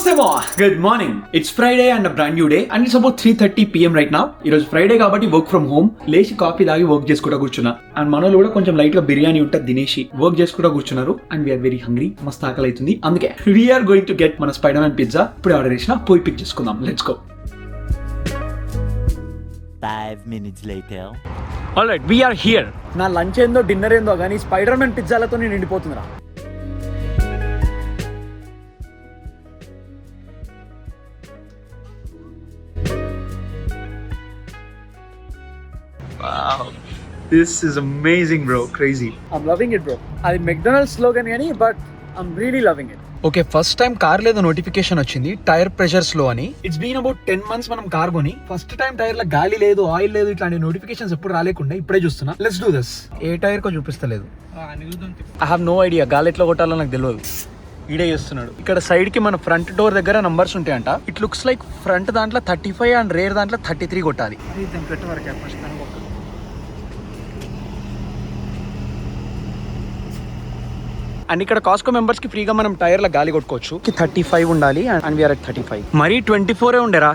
Namaste ma. Good morning. It's Friday and a brand new day and it's about 3:30 PM right now. ఈరోజు Friday కాబట్టి work from home. లేచి coffee తాగి work చేసుకుంటూ కూర్చున్నా. And మనలో కూడా కొంచెం లైట్ గా బిర్యానీ ఉంటే తినేసి వర్క్ చేసుకుంటూ కూర్చున్నారు. And we are very hungry. మస్తు ఆకలి అవుతుంది. అందుకే వీఆర్ గోయింగ్ టు గెట్ మన స్పైడర్ మ్యాన్ పిజ్జా ఇప్పుడు ఆర్డర్ చేసిన పోయి పిక్ చేసుకుందాం. Let's go. 5 minutes later. Alright we are here. నా లంచ్ ఏందో డిన్నర్ ఏందో కానీ స్పైడర్ మ్యాన్ పిజ్జాలతో నేను నిండిపోతుందిరా. Wow, this is amazing, bro. Crazy. I'm loving it, bro. అది మెక్డొనాల్డ్స్ స్లోగన్ కానీ but I'm really loving it. Okay, first time car లేదో నోటిఫికేషన్ వచ్చింది టైర్ ప్రెషర్ స్లో అని. ఇట్స్ బీన్ అబౌట్ 10 months మనం car కొని ఫస్ట్ టైం టైర్ లో గాలి లేదు, ఆయిల్ లేదు, ఇట్లాంటి నోటిఫికేషన్స్ ఎప్పుడు రాలేకుండా ఇప్పుడే చూస్తున్నా. Let's do this. ఏ టైర్ కో చూపిస్తలేదు. ఐ హావ్ నో ఐడియా గాలి ఎట్లా కొట్టాలో నాకు తెలియదు. ఈడే చేస్తున్నాడు. ఇక్కడ సైడ్ కి మన ఫ్రంట్ డోర్ దగ్గర నంబర్స్ ఉంటాయంట. ఇట్ లుక్స్ లైక్ ఫ్రంట్ దాంట్లో 35 అండ్ రేర్ దాంట్లో 33 కొట్టాలి. అండ్ ఇక్కడ కాస్కో మెంబర్స్ కి ఫ్రీగా మనం టైర్ లో గాలి కొట్టుకోవచ్చు. 35 ఉండాలి అండ్ వీఆర్ అట్ 35. మరీ 24 ఉండేరా.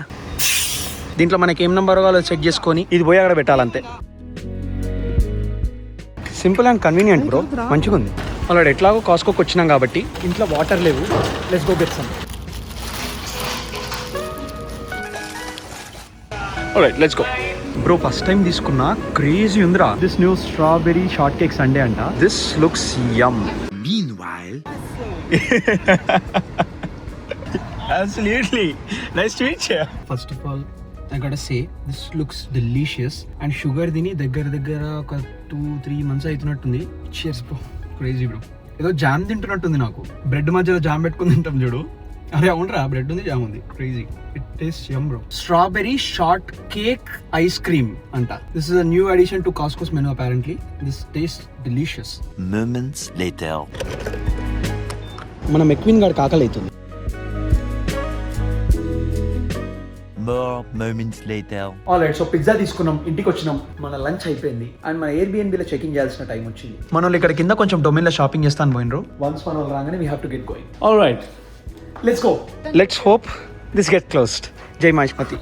దీంట్లో మనకి ఏం నెంబర్ కావాలో చెక్ చేసుకొని ఇది పోయి అక్కడ పెట్టాలంతే. Simple and convenient bro. మంచిగా ఉంది. అలా ఎట్లాగో కాస్కోకి వచ్చినాం కాబట్టి ఇంట్లో వాటర్ లేవు. Let's go get some. Alright let's go. Bro first time తీసుకున్నా. క్రేజీ ఉందిరా. This new strawberry shortcake sundae అంట. This looks yum. Meanwhile, Absolutely. Nice to meet you. First of all, I gotta say, this looks delicious. And sugar dini దగ్గర ఒక 2-3 months అవుతున్నట్టుంది. Cheers bro. Crazy bro. ఏదో jam తింటున్నట్టుంది నాకు. Bread మధ్యలో jam పెట్టుకుని తింటాం చూడు. అరే అవునరా, బ్రెడ్ ఉంది, జామ్ ఉంది. Crazy. It taste yum bro. Strawberry shortcake ice cream అంట. This is a new addition to Costco's menu apparently. This taste delicious. moments later. మన మెక్విన్ గాడి కాకలి అవుతుంది. More moments later. Alright, so pizza తీసుకున్నాం, ఇంటికి వచ్చినాం, మన లంచ్ అయిపోయింది అండ్ మన Airbnb లో చెకింగ్ చేయాల్సిన టైం వచ్చింది. మనం ఇక్కడ కింద కొంచెం డొమైన్ లో షాపింగ్ చేస్తాను పోయినరు. వన్స్ మన రాగానే we have to get going. Alright let's go. Let's hope this get closed. జై మహేష్మతి.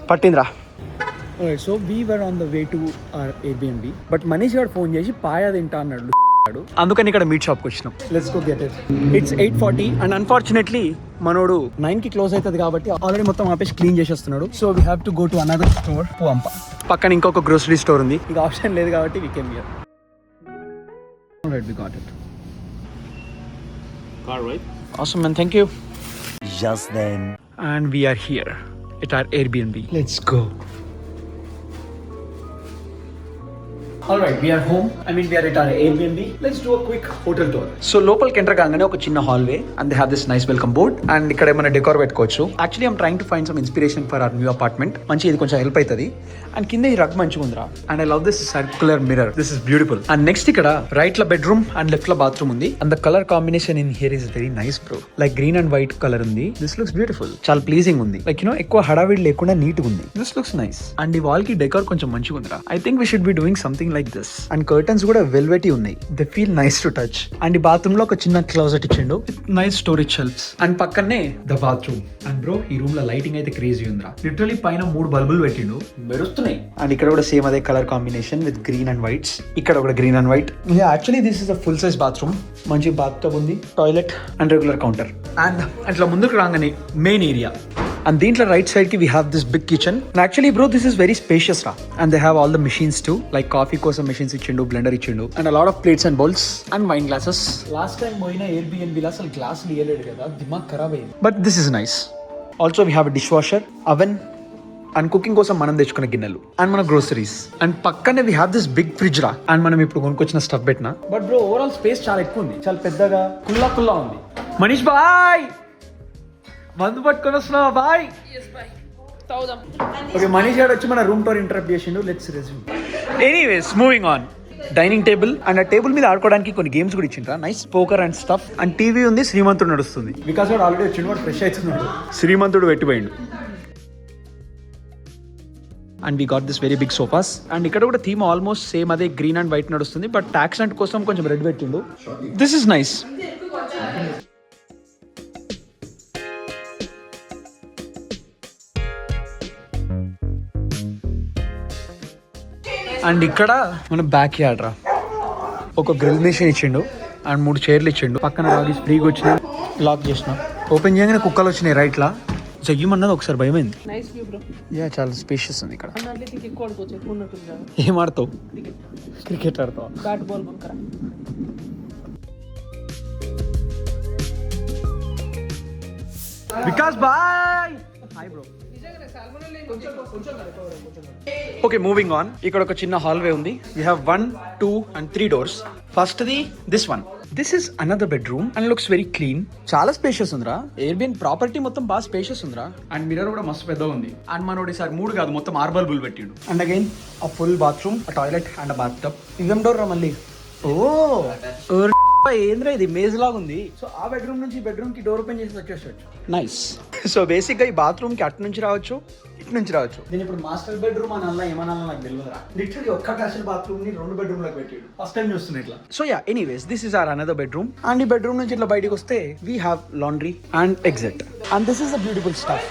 పట్టింద్రా. Alright, so we were on the way to our Airbnb but Manish గారు ఫోన్ చేసి పాయా తింటా అన్నాడు. అందుకని ఇక్కడ మీట్ షాప్కి వచ్చినాం. Let's go get it. It's 8:40 and unfortunately మనోడు 9 కి క్లోజ్ అవుతుంది కాబట్టి ఆల్రెడీ మొత్తం ఆపేసి క్లీన్ చేసేస్తున్నాడు. So we have to go to another store. పోంప పక్కన ఇంకొక గ్రోసరీ స్టోర్ ఉంది. ఇక ఆప్షన్ లేదు కాబట్టి we came here. Alright, we got it. Car right? Awesome man, thank you. Just then. And we are here at our Airbnb. Let's go. Alright, we are home. We are at our Airbnb. Let's do a quick hotel tour. So local enter కాగానే ఒక చిన్న hallway and they have this nice welcome board and ఇక్కడ ఏమైనా decor పెట్టుకోవచ్చు. Actually I'm trying to find some inspiration for our new apartment. మంచి ఇది కొంచెం help అవుతుంది. అండ్ కింద ఈ రగ్ మంచిగా ఉందిరా. And I love this circular mirror. This is beautiful. And next ఇక్కడ రైట్ లో బెడ్రూమ్ అండ్ లెఫ్ట్ లో బాత్రూమ్ ఉంది. And the colour combination in here is very nice bro. Like green and white colour ఉంది. This looks beautiful. చాలా pleasing ఉంది. Like ఎక్కువ హడావిడి లేకుండా నీట్ గా ఉంది. This looks nice. అండ్ ఈ వాల్ కి డెకోర్ కొంచెం మంచిగా ఉందిరా. I think we should be doing something like this. And curtains కూడా వెల్వెటీ ఉన్నాయి. They feel nice to touch. And ఈ బాత్రూమ్ లో ఒక చిన్న క్లోజెట్ ఇచ్చిండు. Nice storage shelves. అండ్ పక్కనే ద బాత్రూమ్. అండ్ బ్రో ఈ రూమ్ లో లైటింగ్ అయితే క్రేజీ ఉందిరా. లిటరలీ పైన 3 బల్బులు పెట్టిండు, మెరుస్తున్నాయి. అండ్ ఇక్కడ కూడా సేమ్ అదే colour combination with green and whites. ఇక్కడ కూడా green and white. Actually this is a full size bathroom. మంచి బాత్ టబ్ ఉంది, toilet and regular counter. And అట్లా ముందుకు రాగానే మెయిన్ ఏరియా. అండ్ దీంట్లో రైట్ సైడ్ కి we have this big kitchen. Actually bro this is very spacious రా. And they have all the machines too. Like coffee కోసం machines ఇచ్చిండు, blender ఇచ్చిండు and a lot of plates and bowls and wine glasses. Last time పోయిన Airbnb లో అసలు glass ఇయ్యలేడు కదా, దిమాగ్ ఖరాబ్ అయింది. But this is nice. Also we have a dish washer, oven and cooking కోసం మనం తెచ్చుకున్న గిన్నెలు అండ్ మన గ్రోసరీస్. అండ్ పక్కనే we have this big fridge రా. అండ్ మనం ఇప్పుడు కొనుక్కొచ్చిన స్టఫ్ పెట్టినా. బట్ బ్రో ఓవరాల్ స్పేస్ చాలా ఎక్కువ ఉంది, చాలా పెద్దగా కుల్లా ఉంది. మనీష్ బాయ్ మందు పట్టుకొని వస్తున్నావా బాయ్? ఓకే, మనీష్ గారు వచ్చి మన రూమ్ టూర్ ఇంటరప్ట్ చేసిండు. Let's resume. Anyways moving on. Dining table and ఆ టేబుల్ మీద ఆడుకోవడానికి కొన్ని గేమ్స్ కూడా ఇచ్చిండ్రా. Nice poker and stuff. And TV ఉంది. శ్రీమంతుడు నడుస్తుంది. వికాస్ గారు ఆల్రెడీ వచ్చిండు, వాడు ఫ్రెష్ అవుతున్నాడు. శ్రీమంతుడు పెట్టిపోయిండు. And we got this very big sofas. And ఇక్కడ కూడా థీమ్ ఆల్మోస్ట్ సేమ్ అదే గ్రీన్ అండ్ వైట్ నడుస్తుంది. బట్ యాక్సెంట్ కోసం కొంచెం రెడ్ పెట్టిండు. This is nice. అండ్ ఇక్కడ మన బ్యాక్ యార్డ్ రా, ఒక గ్రిల్ మెషిన్ ఇచ్చిండు అండ్ 3 చైర్లు ఇచ్చిండు. పక్కన రాగి ఫ్రీగా వచ్చినాయి, లాక్ చేసిన. ఓపెన్ చేయగానే కుక్కలు వచ్చినాయి రైట్లా. చెయ్యమన్నది ఒకసారి భయమైంది. యా చాలా స్పేషియస్ ఉంది ఇక్కడ. ఏం ఆడతావు? క్రికెట్ ఆడతావు? Vikas boy. Hi bro. Okay, moving on. ఇక్కడ ఒక చిన్న హాల్వే ఉంది. We have 1, 2 and 3 doors. First the this one. This is another bedroom and looks very clean. చాలా స్పేషియస్ ఉందిరా. ఎయిర్బిఎన్ ప్రాపర్టీ మొత్తం బాగా స్పేషియస్ ఉందిరా. అండ్ మిర్రర్ కూడా మస్తు పెద్దగా ఉంది. అండ్ మనోడు ఈసారి 3 కాదు మొత్తం 6 బల్బులు పెట్టిండు. And again a full bathroom, a toilet and a bath tub. ఇదేం డోర్ రా మళ్ళీ? ఓ ఏంద్రా ఇది మేజ్ లాగా ఉంది. సో ఆ బెడ్రూమ్ నుంచి బెడ్రూమ్ కి డోర్ ఓపెన్ చేసి వచ్చేసచ్చు. నైస్. సో బేసిక్ గా ఈ బాత్రూమ్ కి అటు నుంచి రావచ్చు, ఇటు నుంచి రావచ్చు. నేను ఇప్పుడు మాస్టర్ బెడ్రూమ్ అని అలా ఏమన్నా నాకు తెలియదురా. లిటరల్లీ ఒక్క అటాచ్డ్ బాత్రూమ్ ని 2 బెడ్రూమ్ లకు పెట్టాడు. ఫస్ట్ టైం చూస్తున్నా ఇట్లా. So yeah, anyways this is our another bedroom. And ఈ బెడ్రూమ్ నుంచి ఇట్లా బయటకు వస్తే we have laundry and exit. And this is the beautiful stuff.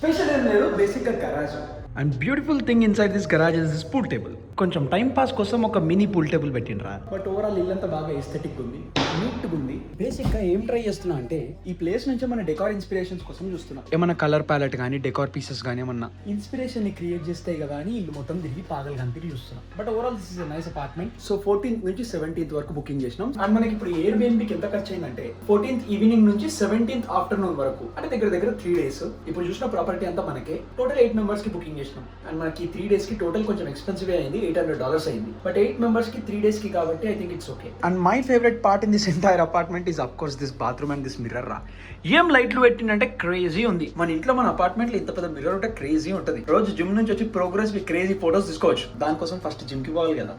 Special ఏం లేదు, బేసిక్ గా garage. And beautiful thing inside this garage is this pool table. కొంచెం time pass కోసం ఒక మినీ పూల్ టేబుల్ పెట్టినరా. బట్ ఓవరాల్ ఇల్లంతా బాగా aesthetic ఉంది, నీట్ గా ఉంది. బేసిక్ గా ఏం ట్రై చేస్తున్నా అంటే ఈ ప్లేస్ నుంచి మన డెకార్ ఇన్స్పిరేషన్స్ కోసం చూస్తున్నా. ఏమన్నా కలర్ ప్యాలెట్ కానీ డెకార్ పీసెస్ కానీ ఏమన్నా ఇన్స్పిరేషన్ ని క్రియేట్ చేస్తాయి కదా అని ఇల్లు మొత్తం తిరిగి పాగలు కనిపి చూస్తున్నా. But overall this is a nice apartment. So 14th నుంచి 17th వరకు బుకింగ్ చేసినాం. అండ్ మనకి ఇప్పుడు ఎయిర్బిఎన్బికి ఎంత ఖర్చు అయిందంటే 14th ఈవినింగ్ నుంచి 17th ఆఫ్టర్నూన్ వరకు, అంటే దగ్గర 3 days. ఇప్పుడు చూసిన ప్రాపర్టీ అంతా మనకి టోటల్ 8 members కి బుకింగ్ చేసినాం. అండ్ మనకి 3 days కి టోటల్ కొంచెం ఎక్స్పెన్సివ్ అయింది, $800 అయింది. బట్ 8 members కి 3 days కి కాబట్టి I think it's okay. And my favourite part in this entire apartment is of course this bathroom and this mirror రా. ఏం లైట్లు పెట్టిందంటే క్రేజీ ఉంది. మన ఇంట్లో మన అపార్ట్మెంట్ లో ఇంత పెద్ద మిర్రర్ ఉంటే క్రేజీ ఉంటుంది. రోజు జిమ్ నుంచి వచ్చి ప్రోగ్రెస్ క్రేజీ ఫోటోస్ తీసుకోవచ్చు. దానికోసం ఫస్ట్ జిమ్ కి పోవాలి కదా.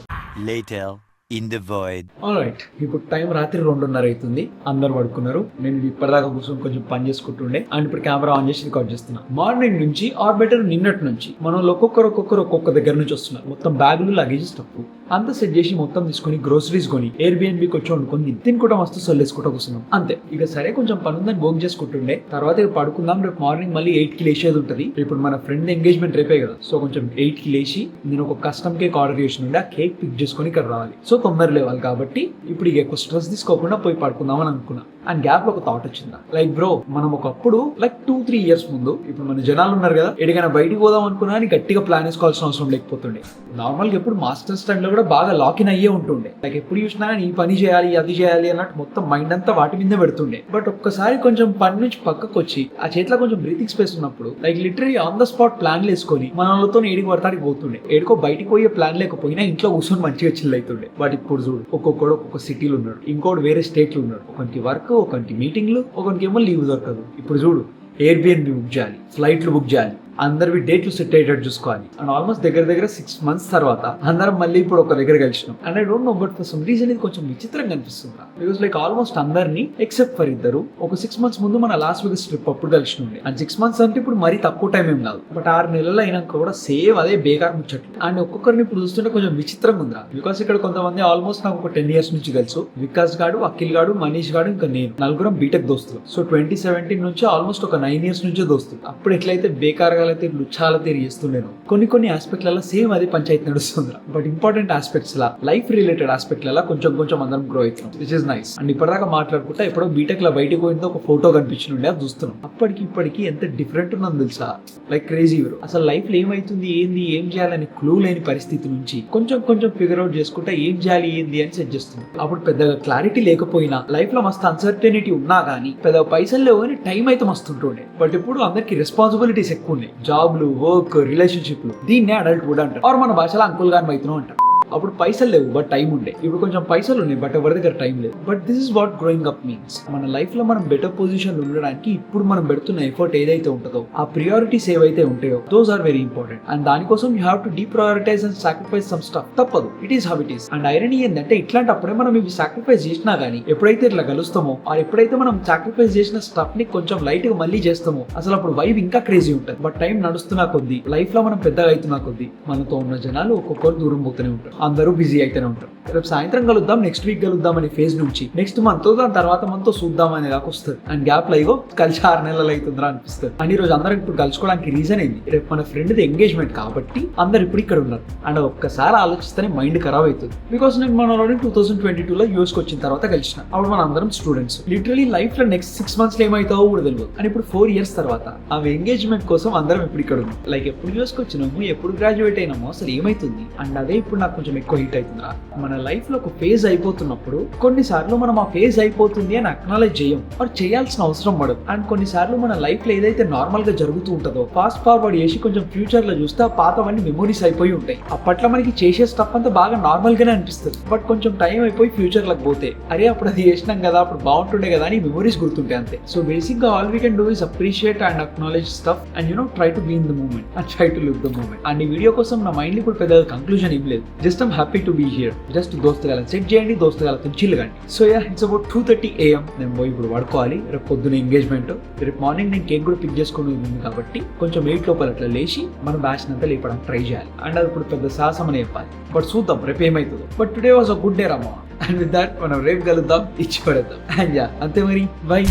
Later, in the void. Alright, ఇప్పుడు టైం రాత్రి 2:30 అవుతుంది. అందరు పడుకున్నారు. నేను ఇప్పటిదాకా కూర్చొని కొంచెం పని చేసుకుంటుండే. అండ్ ఇప్పుడు కెమెరా ఆన్ చేసి రికార్డ్ చేస్తున్నా. మార్నింగ్ నుంచి ఆర్ బెటర్ నిన్నటి నుంచి మనం ఒక్కొక్క దగ్గర నుంచి వస్తున్నారు. మొత్తం బ్యాగులు, లగేజ్, స్టఫ్ అంతా సెట్ చేసి మొత్తం తీసుకొని గ్రోసరీస్ కొని ఎయిర్బిఎన్బికి వచ్చి వండుకొని తినుకుంటా మస్తు సొల్లేసుకుంటూ కూర్చున్నాం. అంతే. ఇక సరే కొంచెం పని ఉందని బోక్ చేసుకుంటుండే. తర్వాత ఇక పడుకుందాం, రేపు మార్నింగ్ మళ్ళీ 8కి లేచేది ఉంటుంది. ఇప్పుడు మన ఫ్రెండ్ ఎంగేజ్మెంట్ రేపే కదా. సో కొంచెం 8కి లేచి నేను ఒక కస్టమ్ కేక్ ఆర్డర్ చేసి ఉండే. ఆ కేక్ పిక్ చేసుకొని ఇక్కడ రావాలి. సో తొందర లేవాలి కాబట్టి ఇప్పుడు ఇక ఎక్కువ స్ట్రెస్ తీసుకోకుండా పోయి పడుకుందాం అని అనుకున్నా. అండ్ గ్యాప్ లో ఒక థాట్ వచ్చిందా, లైక్ బ్రో మనం ఒకప్పుడు లైక్ 2-3 years ముందు, ఇప్పుడు మన జనాలు ఉన్నారు కదా, ఎడికైనా బయటికి పోదాం అనుకున్నా అని గట్టిగా ప్లాన్ వేసుకోవాల్సిన అవసరం లేకపోతుండే. నార్మల్గా ఎప్పుడు మాస్టర్స్ టైమ్ లో కూడా బాగా లాకిన్ అయ్యే ఉంటుండే. లైక్ ఎప్పుడు చూసినా ఈ పని చేయాలి అది చేయాలి అన్నట్టు మొత్తం మైండ్ అంతా వాటి మీదే పెడుతుండే. బట్ ఒక్కసారి కొంచెం పని నుంచి పక్కకు వచ్చి ఆ చేతిలో కొంచెం బ్రీతింగ్ స్పేస్ ఉన్నప్పుడు like literally on the spot ప్లాన్లు వేసుకొని మనలతో ఏడికి పడతానికి పోతుండే. ఏడుకో బయటికి పోయే ప్లాన్ లేకపోయినా ఇంట్లో కూర్చొని మంచిగా చిల్ అవుతుండే. బట్ ఇప్పుడు చూడు, ఒక్కొక్కడు ఒక్కొక్క సిటీలో ఉన్నాడు, ఇంకోటి వేరే స్టేట్లో ఉన్నాడు. ఒకరికి వర్క్, ఒకరికి మీటింగ్లు, ఒకరికి ఏమో లీవ్ దొరకదు. ఇప్పుడు చూడు, ఎయిర్బిఎన్బి బుక్ చేయాలి, ఫ్లైట్లు బుక్ చేయాలి, అందరివి డేట్లు సెట్ అయ్యేటట్టు చూసుకోవాలి. అండ్ ఆల్మోస్ట్ దగ్గర 6 months తర్వాత అందరం మళ్ళీ ఇప్పుడు ఒక దగ్గర కలిసినాం. And I don't know, but for some reason ఇది కొంచెం విచిత్రంగా అనిపిస్తుంది. బికాస్ లైక్ ఆల్మోస్ట్ అందరినీ ఎక్సెప్ట్ ఫర్ ఇద్దరు ఒక 6 months ముందు మన లాస్ట్ వీక్ ట్రిప్ అప్పుడు కలిసినండి. అండ్ 6 months అంటే ఇప్పుడు మరీ తక్కువ టైం ఏం కాదు. బట్ 6 నెలలు అయినాక కూడా సేమ్ అదే బేకార్ ముచ్చట్లు. అండ్ ఒక్కొక్కరిని ఇప్పుడు చూస్తుంటే కొంచెం విచిత్రంగా ఉందా. బికాస్ ఇక్కడ కొంతమంది ఆల్మోస్ట్ నాకు ఒక 10 years నుంచి తెలుసు. వికాస్ గాడు, అఖిల్ గాడు, మనీష్ గాడు, ఇంకా నేను, నలుగురం బీటెక్ దోస్తులు. సో 2017 నుంచి ఆల్మోస్ట్ ఒక 9 years నుంచే దోస్తులు. అప్పుడు ఎట్లయితే బేకార్గా అయితే చాలా చేస్తుండేను. కొన్ని ఆస్పెక్ట్లలో సేమ్ అదే పంచాయతీ నడుస్తుంది. బట్ ఇంపార్టెంట్ ఆస్పెక్ట్స్ లా, లైఫ్ రిలేటెడ్ ఆస్పెక్ట్లలో కొంచెం అందరం గ్రో అవుతున్నాం, విచ్ ఇస్ నైస్. అండ్ ఇప్పటిదాకా మాట్లాడుకుంటా ఎప్పుడో బీటెక్ లో బయటకు పోయిందో ఒక ఫోటో కనిపించిండే, అది చూస్తున్నాం. అప్పటికి ఇప్పటికి ఎంత డిఫరెంట్ ఉందని తెలుసా. Like crazy. అసలు లైఫ్ లో ఏమైతుంది, ఏం చేయాలని క్లూ లేని పరిస్థితి నుంచి కొంచెం ఫిగర్ అవుట్ చేసుకుంటా ఏం చేయాలి ఏంది అని సెట్ చేస్తున్నాం. అప్పుడు పెద్దగా క్లారిటీ లేకపోయినా, లైఫ్ లో మస్తు అన్సర్టనిటీ ఉన్నా కానీ, పెద్ద పైసలు లేవు కానీ టైం అయితే మస్తుంటుండే. బట్ ఇప్పుడు అందరికి రెస్పాన్సిబిలిటీస్ ఎక్కువ ఉన్నాయి. జాబ్లు, వర్క్, రిలేషన్షిప్లు, దీన్నే అడల్ట్హుడ్ అంటారు. ఆర్ మన భాషలో అంకుల్ గాని మైతునం అంటారు. అప్పుడు పైసలు లేవు బట్ టైం ఉండే. ఇప్పుడు కొంచెం పైసలు ఉన్నాయి బట్ ఎవరి దగ్గర టైం లేదు. But this is what growing up means. మన లైఫ్ లో మనం బెటర్ పొజిషన్ లో ఉండడానికి ఇప్పుడు మనం పెడుతున్న ఎఫర్ట్ ఏదైతే ఉంటుందో, ఆ ప్రియారిటీస్ ఏవైతే ఉంటాయో, those are very important. And దానికోసం you have to deprioritize and sacrifice some stuff. తప్పదు, it is how it is. And irony ఏంటంటే ఇట్లాంటి అప్పుడే మనం ఇవి సాక్రిఫైస్ చేసినా గానీ, ఎప్పుడైతే ఇట్లా కలుస్తామో, ఆర్ ఎప్పుడైతే మనం సాక్రిఫైస్ చేసిన స్టఫ్ ని కొంచెం లైట్ గా మళ్ళీ చేస్తామో, అసలు అప్పుడు వైబ్ ఇంకా క్రేజీ ఉంటుంది. బట్ టైం నడుస్తున్నా కొద్దీ, లైఫ్ లో మనం పెద్దగా అవుతున్నా కొద్దీ, మనతో ఉన్న జనాలు ఒక్కొక్కరు దూరం పోతూనే ఉంటారు. అందరూ బిజీ అయితేనే ఉంటారు. రేపు సాయంత్రం కలుద్దాం, నెక్స్ట్ వీక్ కలుద్దాం అనే ఫేజ్ నుంచి నెక్స్ట్ మంత్ దాని తర్వాత మనతో చూద్దాం అనే దాకా వస్తుంది. అండ్ గ్యాప్ లో ఇగో కలిసి 6 నెలలు అవుతుందిరా అనిపిస్తుంది. అండ్ ఈ రోజు అందరం ఇప్పుడు కలుసుకోవడానికి రీజన్ ఏంది, రేపు మన ఫ్రెండ్ది ఎంగేజ్మెంట్ కాబట్టి అందరు ఇప్పుడు ఇక్కడ ఉన్నారు. అండ్ ఒక్కసారి ఆలోచిస్తేనే మైండ్ ఖరాబ్ అవుతుంది. బికాస్ నేను మనలోని 2022లో యూఎస్కి వచ్చిన తర్వాత కలిసిన. అప్పుడు మన అందరం స్టూడెంట్స్. లిటరలీ లైఫ్ లో నెక్స్ట్ 6 months ఏమవుతావో కూడా తెలియదు. అండ్ ఇప్పుడు 4 years తర్వాత ఆ ఎంగేజ్మెంట్ కోసం అందరం ఇప్పుడు ఇక్కడ ఉన్నాం. లైక్ ఎప్పుడు యూఎస్కి వచ్చినాము, ఎప్పుడు గ్రాడ్యుయేట్ అయినామో అసలు ఏమైతుంది. అండ్ అదే ఇప్పుడు నాకు కొంచెం ఎక్కువ హిట్ అవుతుందిరా. మన లైఫ్ లో ఒక ఫేజ్ అయిపోతున్నప్పుడు కొన్నిసార్లు మనం ఆ ఫేజ్ అయిపోతుంది అని అక్నాలెడ్జ్ చేయం, మరి చేయాల్సిన అవసరం పడదు. అండ్ కొన్నిసార్లు మన లైఫ్ లో ఏదైతే నార్మల్ గా జరుగుతూ ఉంటుందో ఫాస్ట్ ఫార్వర్డ్ చేసి కొంచెం ఫ్యూచర్ లో చూస్తే ఆ పాతవన్నీ మెమోరీస్ అయిపోయి ఉంటాయి. అప్పట్లో మనకి చేసే స్టఫ్ అంతా బాగా నార్మల్ గానే అనిపిస్తుంది. బట్ కొంచెం టైం అయిపోయి ఫ్యూచర్ లకు పోతే అరే అప్పుడు అది చేసినాం కదా, అప్పుడు బాగుంటుండే కదా అని మెమోరీస్ గుర్తుంటాయి అంతే. సో బేసిక్ గా all we can do is appreciate and acknowledge stuff and try to be in the moment and try to live the moment. And ఈ వీడియో కోసం నా మైండ్ ఇప్పుడు పెద్ద కంక్లూజన్ ఏం లేదు. Just I'm happy to be here. Just దోస్తుగాల set చేయండి, దోస్తుగాలతో చిల్ కండి. So yeah, it's about 2:30 AM. నేను పోయి ఇప్పుడు పడుకోవాలి. రేపు పొద్దున ఎంగేజ్మెంట్. రేపు మార్నింగ్ నేను కేక్ కూడా పిక్ చేసుకుని ఉంది కాబట్టి కొంచెం 8 లోపల అట్లా లేచి మన బ్యాచ్ అంతా లేపడానికి ట్రై చేయాలి. అండ్ అది ఇప్పుడు పెద్ద సాహసం అని చెప్పాలి. బట్ చూద్దాం రేపు ఏమవుతుందో. But today was a good day రమ్మా. అండ్ విత్ దాట్ మనం రేపు కలుద్దాం, ఇచ్చి పడేద్దాం. అండ్ యా, అంతే మరి, బై.